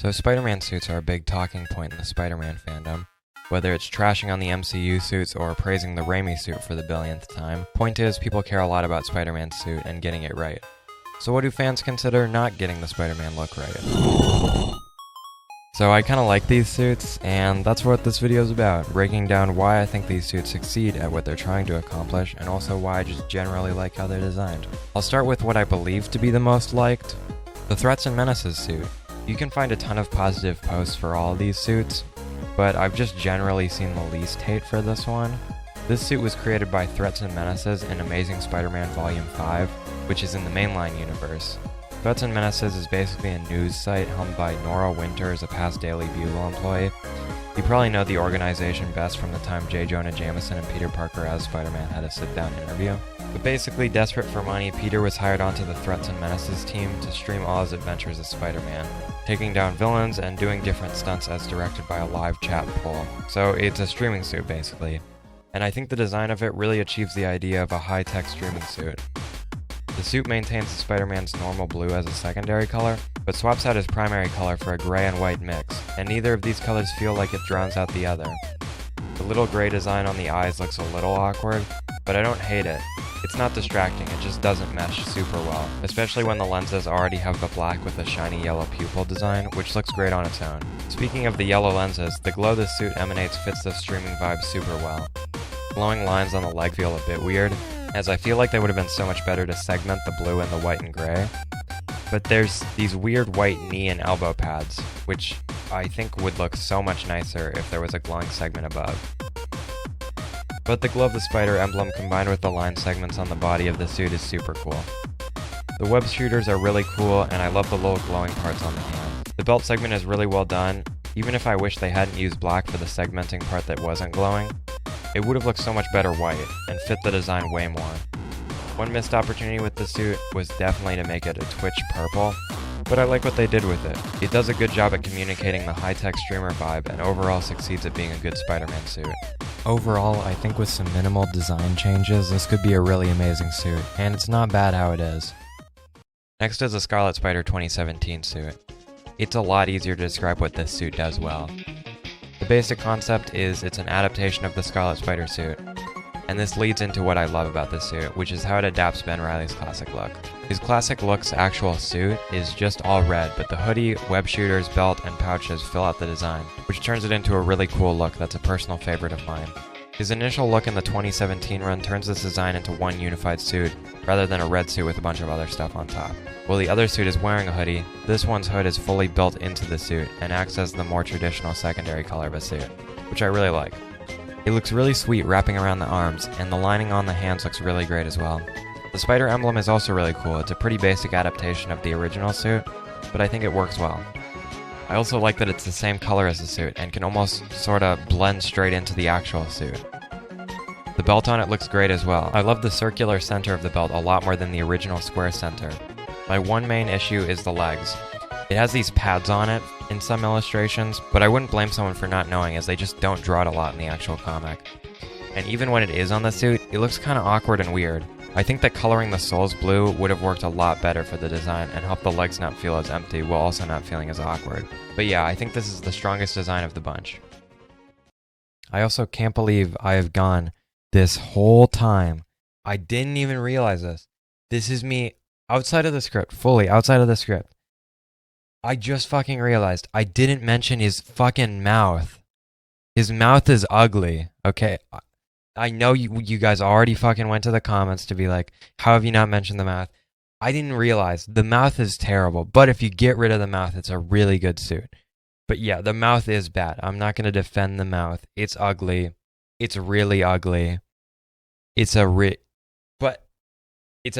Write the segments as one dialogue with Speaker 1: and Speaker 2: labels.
Speaker 1: So Spider-Man suits are a big talking point in the Spider-Man fandom. Whether it's trashing on the MCU suits or praising the Raimi suit for the billionth time, point is people care a lot about Spider-Man's suit and getting it right. So what do fans consider not getting the Spider-Man look right? So I kinda like these suits, and that's what this video is about, breaking down why I think these suits succeed at what they're trying to accomplish, and also why I just generally like how they're designed. I'll start with what I believe to be the most liked, the Threats and Menaces suit. You can find a ton of positive posts for all of these suits, but I've just generally seen the least hate for this one. This suit was created by Threats and Menaces in Amazing Spider-Man Volume 5, which is in the mainline universe. Threats and Menaces is basically a news site helmed by Nora Winters, a past Daily Bugle employee. You probably know the organization best from the time J. Jonah Jameson and Peter Parker as Spider-Man had a sit-down interview. But basically, desperate for money, Peter was hired onto the Threats and Menaces team to stream all his adventures as Spider-Man, taking down villains and doing different stunts as directed by a live chat poll. So it's a streaming suit, basically. And I think the design of it really achieves the idea of a high-tech streaming suit. The suit maintains Spider-Man's normal blue as a secondary color, but swaps out his primary color for a gray and white mix, and neither of these colors feel like it drowns out the other. The little gray design on the eyes looks a little awkward, but I don't hate it. It's not distracting, it just doesn't mesh super well, especially when the lenses already have the black with the shiny yellow pupil design, which looks great on its own. Speaking of the yellow lenses, the glow this suit emanates fits the streaming vibe super well. Glowing lines on the leg feel a bit weird, as I feel like they would have been so much better to segment the blue and the white and gray. But there's these weird white knee and elbow pads, which I think would look so much nicer if there was a glowing segment above. But the Glow of the Spider emblem combined with the line segments on the body of the suit is super cool. The web shooters are really cool, and I love the little glowing parts on the hand. The belt segment is really well done, even if I wish they hadn't used black for the segmenting part that wasn't glowing. It would have looked so much better white, and fit the design way more. One missed opportunity with the suit was definitely to make it a Twitch purple, but I like what they did with it. It does a good job at communicating the high-tech streamer vibe, and overall succeeds at being a good Spider-Man suit. Overall, I think with some minimal design changes, this could be a really amazing suit, and it's not bad how it is. Next is the Scarlet Spider 2017 suit. It's a lot easier to describe what this suit does well. The basic concept is it's an adaptation of the Scarlet Spider suit, and this leads into what I love about this suit, which is how it adapts Ben Reilly's classic look. His classic look's actual suit is just all red, but the hoodie, web shooters, belt, and pouches fill out the design, which turns it into a really cool look that's a personal favorite of mine. His initial look in the 2017 run turns this design into one unified suit, rather than a red suit with a bunch of other stuff on top. While the other suit is wearing a hoodie, this one's hood is fully built into the suit, and acts as the more traditional secondary color of a suit, which I really like. It looks really sweet wrapping around the arms, and the lining on the hands looks really great as well. The spider emblem is also really cool. It's a pretty basic adaptation of the original suit, but I think it works well. I also like that it's the same color as the suit, and can almost sorta blend straight into the actual suit. The belt on it looks great as well. I love the circular center of the belt a lot more than the original square center. My one main issue is the legs. It has these pads on it in some illustrations, but I wouldn't blame someone for not knowing, as they just don't draw it a lot in the actual comic. And even when it is on the suit, it looks kinda awkward and weird. I think that coloring the soles blue would have worked a lot better for the design and helped the legs not feel as empty while also not feeling as awkward. But yeah, I think this is the strongest design of the bunch. I also can't believe I have gone this whole time. I didn't even realize this. This is me outside of the script, fully outside of the script. I just fucking realized I didn't mention his fucking mouth. His mouth is ugly, okay? I know you guys already fucking went to the comments to be like, how have you not mentioned the mouth? I didn't realize. The mouth is terrible, but if you get rid of the mouth, it's a really good suit. But yeah, the mouth is bad. I'm not going to defend the mouth. It's ugly. It's really ugly. It's a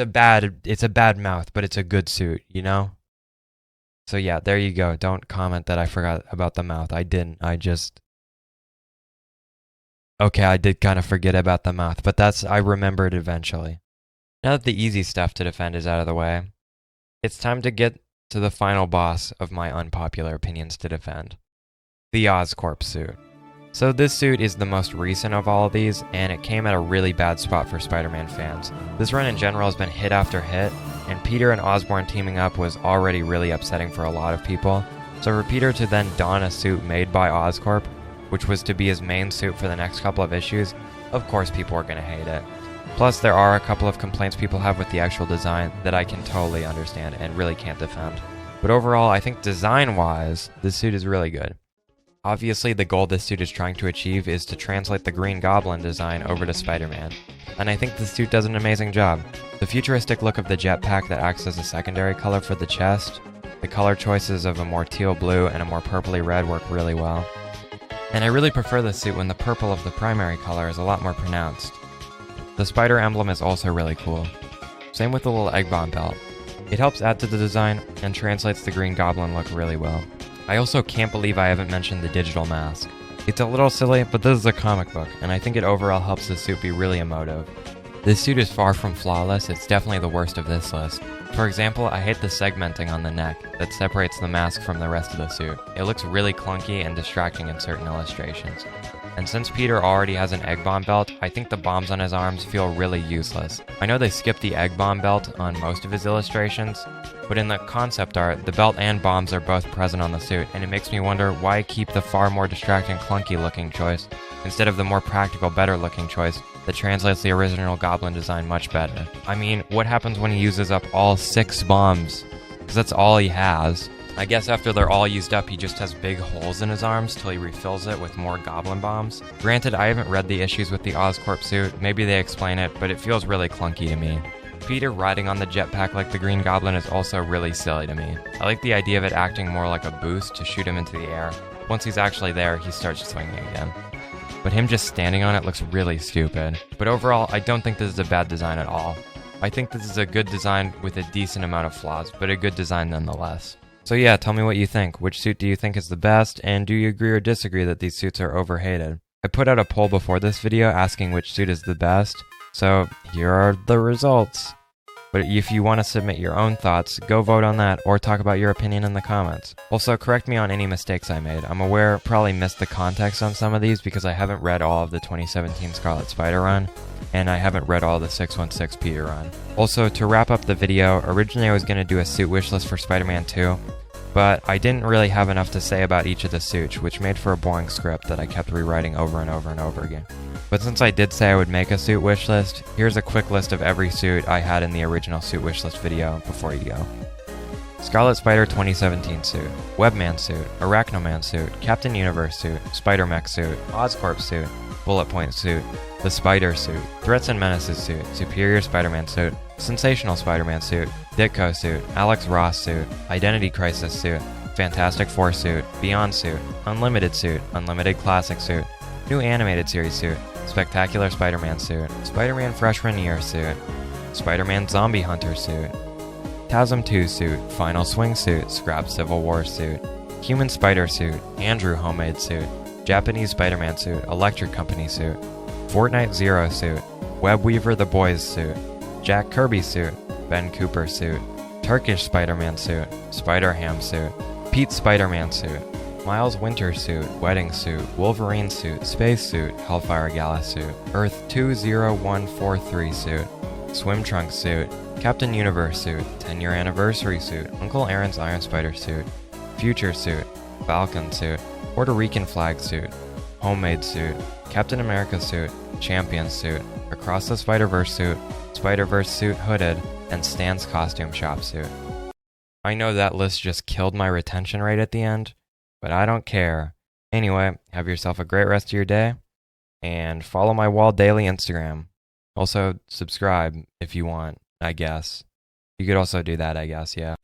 Speaker 1: bad mouth, but it's a good suit, you know? So yeah, there you go. Don't comment that I forgot about the mouth. I didn't. Okay, I did kind of forget about the mouth, but I remembered eventually. Now that the easy stuff to defend is out of the way, it's time to get to the final boss of my unpopular opinions to defend. The Oscorp suit. So this suit is the most recent of all of these, and it came at a really bad spot for Spider-Man fans. This run in general has been hit after hit, and Peter and Osborn teaming up was already really upsetting for a lot of people, So for Peter to then don a suit made by Oscorp, which was to be his main suit for the next couple of issues, of course people are going to hate it. Plus, there are a couple of complaints people have with the actual design that I can totally understand and really can't defend. But overall, I think design-wise, this suit is really good. Obviously, the goal this suit is trying to achieve is to translate the Green Goblin design over to Spider-Man, and I think the suit does an amazing job. The futuristic look of the jetpack that acts as a secondary color for the chest, the color choices of a more teal blue and a more purpley red work really well. And I really prefer this suit when the purple of the primary color is a lot more pronounced. The spider emblem is also really cool. Same with the little egg bomb belt. It helps add to the design and translates the Green Goblin look really well. I also can't believe I haven't mentioned the digital mask. It's a little silly, but this is a comic book, and I think it overall helps the suit be really emotive. This suit is far from flawless, it's definitely the worst of this list. For example, I hate the segmenting on the neck that separates the mask from the rest of the suit. It looks really clunky and distracting in certain illustrations. And since Peter already has an egg bomb belt, I think the bombs on his arms feel really useless. I know they skipped the egg bomb belt on most of his illustrations, but in the concept art, the belt and bombs are both present on the suit, and it makes me wonder why keep the far more distracting clunky looking choice instead of the more practical better looking choice that translates the original Goblin design much better. I mean, what happens when he uses up all 6 bombs? Because that's all he has. I guess after they're all used up, he just has big holes in his arms till he refills it with more Goblin bombs. Granted, I haven't read the issues with the Oscorp suit, maybe they explain it, but it feels really clunky to me. Peter riding on the jetpack like the Green Goblin is also really silly to me. I like the idea of it acting more like a boost to shoot him into the air. Once he's actually there, he starts swinging again. But him just standing on it looks really stupid. But overall, I don't think this is a bad design at all. I think this is a good design with a decent amount of flaws, but a good design nonetheless. So yeah, tell me what you think. Which suit do you think is the best, and do you agree or disagree that these suits are overhated? I put out a poll before this video asking which suit is the best, so here are the results. But if you want to submit your own thoughts, go vote on that or talk about your opinion in the comments. Also, correct me on any mistakes I made. I'm aware I probably missed the context on some of these because I haven't read all of the 2017 Scarlet Spider run, and I haven't read all the 616 Peter run. Also, to wrap up the video, originally I was going to do a suit wish list for Spider-Man 2, but I didn't really have enough to say about each of the suits, which made for a boring script that I kept rewriting over and over and over again. But since I did say I would make a suit wish list, here's a quick list of every suit I had in the original suit wish list video before you go. Scarlet Spider 2017 suit, Webman suit, Arachnoman suit, Captain Universe suit, Spider-Mech suit, Oscorp suit, Bullet Point suit, the Spider suit, Threats and Menaces suit, Superior Spider-Man suit, Sensational Spider-Man suit, Ditko suit, Alex Ross suit, Identity Crisis suit, Fantastic Four suit, Beyond suit, Unlimited suit, Unlimited Classic suit, New Animated Series suit, Spectacular Spider-Man suit, Spider-Man Freshman Year suit, Spider-Man Zombie Hunter suit, TASM 2 suit, Final Swing suit, Scrap Civil War suit, Human Spider suit, Andrew Homemade suit, Japanese Spider-Man suit, Electric Company suit, Fortnite Zero suit, Web Weaver the Boys suit, Jack Kirby suit, Ben Cooper suit, Turkish Spider-Man suit, Spider-Ham suit, Pete Spider-Man suit, Miles Winter suit, Wedding suit, Wolverine suit, Space suit, Hellfire Gala suit, Earth 20143 suit, Swim Trunks suit, Captain Universe suit, 10-year anniversary suit, Uncle Aaron's Iron Spider suit, Future suit, Falcon suit, Puerto Rican flag suit, Homemade suit, Captain America suit, Champion suit, Across the Spider-Verse suit, Spider-Verse suit hooded, and Stan's costume shop suit. I know that list just killed my retention rate at the end, but I don't care. Anyway, have yourself a great rest of your day, and follow my Wall Daily Instagram. Also, subscribe if you want, I guess. You could also do that, I guess, yeah.